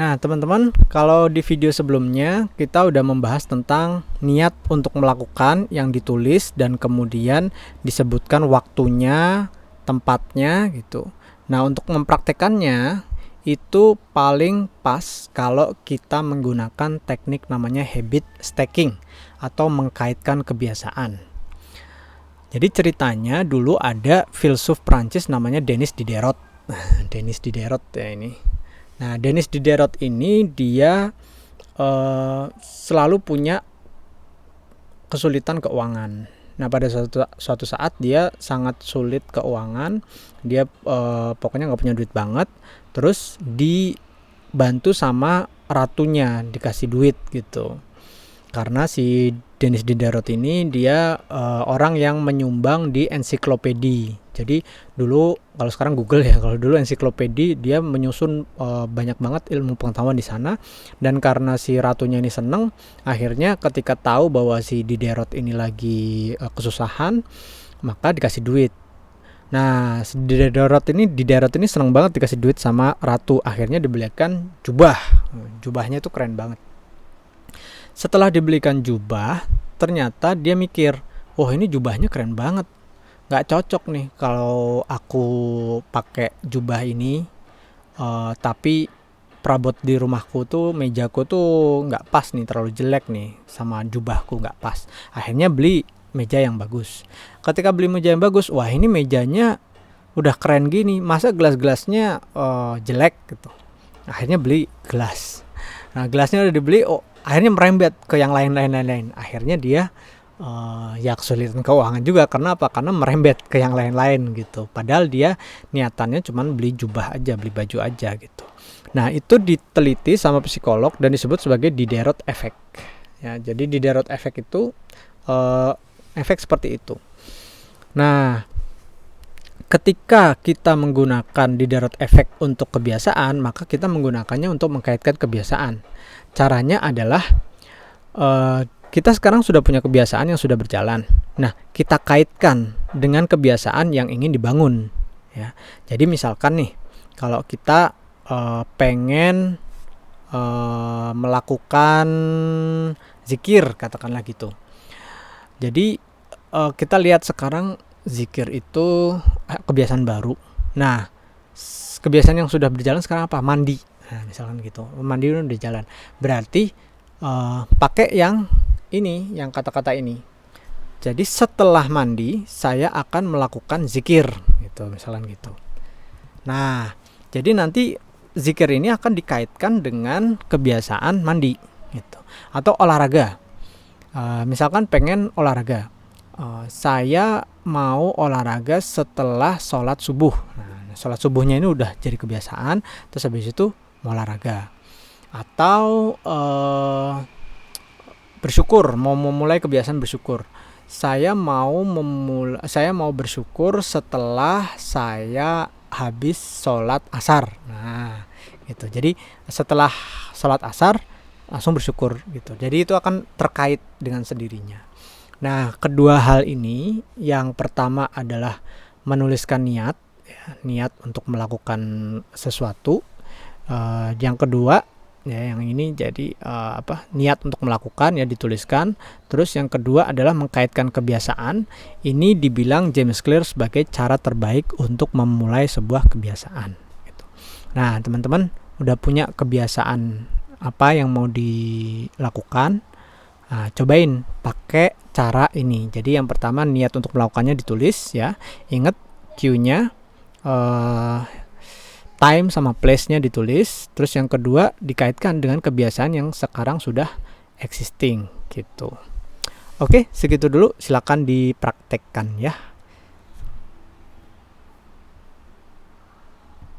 Nah, teman-teman, kalau di video sebelumnya kita udah membahas tentang niat untuk melakukan yang ditulis dan kemudian disebutkan waktunya, tempatnya gitu. Nah, untuk mempraktekannya itu paling pas kalau kita menggunakan teknik namanya habit stacking atau mengkaitkan kebiasaan. Jadi ceritanya dulu ada filsuf Prancis namanya Denis Diderot. Denis Diderot ya ini. Nah, Denis Diderot ini dia selalu punya kesulitan keuangan. Nah, pada suatu saat dia sangat sulit keuangan. Dia pokoknya nggak punya duit banget. Terus dibantu sama ratunya, dikasih duit gitu. Karena si Denis Diderot ini dia orang yang menyumbang di ensiklopedi. Jadi dulu, kalau sekarang Google ya, kalau dulu ensiklopedi dia menyusun banyak banget ilmu pengetahuan di sana. Dan karena si ratunya ini seneng, akhirnya ketika tahu bahwa si Diderot ini lagi kesusahan, maka dikasih duit. Nah, si Diderot ini seneng banget dikasih duit sama ratu. Akhirnya dibelikan jubah. Jubahnya itu keren banget. Setelah dibelikan jubah, ternyata dia mikir, oh ini jubahnya keren banget, nggak cocok nih kalau aku pakai jubah ini, tapi perabot di rumahku tuh, mejaku tuh nggak pas nih, terlalu jelek nih sama jubahku, nggak pas. Akhirnya beli meja yang bagus. Ketika beli meja yang bagus, wah ini mejanya udah keren gini, masa gelas-gelasnya jelek gitu. Akhirnya beli gelas. Nah, gelasnya udah dibeli, akhirnya merembet ke yang lain. Akhirnya dia ya kesulitan keuangan juga. Karena apa? Karena merembet ke yang lain-lain gitu. Padahal dia niatannya cuma beli jubah aja, beli baju aja gitu. Nah, itu diteliti sama psikolog dan disebut sebagai Diderot effect. Ya, jadi Diderot effect itu efek seperti itu. Nah, ketika kita menggunakan Diderot effect untuk kebiasaan, maka kita menggunakannya untuk mengkaitkan kebiasaan. Caranya adalah kita sekarang sudah punya kebiasaan yang sudah berjalan. Nah, kita kaitkan dengan kebiasaan yang ingin dibangun. Ya, jadi misalkan nih, kalau kita pengen melakukan zikir, katakanlah gitu. Jadi kita lihat sekarang zikir itu kebiasaan baru. Nah, kebiasaan yang sudah berjalan sekarang apa? Mandi. Nah, misalkan gitu, mandi udah jalan. Berarti pakai yang ini, yang kata-kata ini. Jadi setelah mandi, saya akan melakukan zikir, gitu, misalkan gitu. Nah, jadi nanti zikir ini akan dikaitkan dengan kebiasaan mandi, gitu. Atau olahraga. Misalkan pengen olahraga. Saya mau olahraga setelah sholat subuh. Nah, sholat subuhnya ini udah jadi kebiasaan. Terus habis itu mau olahraga. Atau bersyukur, mau memulai kebiasaan bersyukur. Saya mau bersyukur setelah saya habis sholat asar. Nah, gitu. Jadi setelah sholat asar langsung bersyukur gitu. Jadi itu akan terkait dengan sendirinya. Nah, kedua hal ini, yang pertama adalah menuliskan niat, ya, niat untuk melakukan sesuatu. Yang kedua, ya, yang ini jadi niat untuk melakukan, ya, dituliskan. Terus yang kedua adalah mengkaitkan kebiasaan. Ini dibilang James Clear sebagai cara terbaik untuk memulai sebuah kebiasaan. Gitu. Nah, teman-teman udah punya kebiasaan apa yang mau dilakukan? Nah, cobain pakai cara ini. Jadi yang pertama, niat untuk melakukannya ditulis, ya. Ingat cue-nya, time sama place-nya ditulis. Terus yang kedua dikaitkan dengan kebiasaan yang sekarang sudah existing gitu. Oke, segitu dulu. Silakan dipraktekkan ya.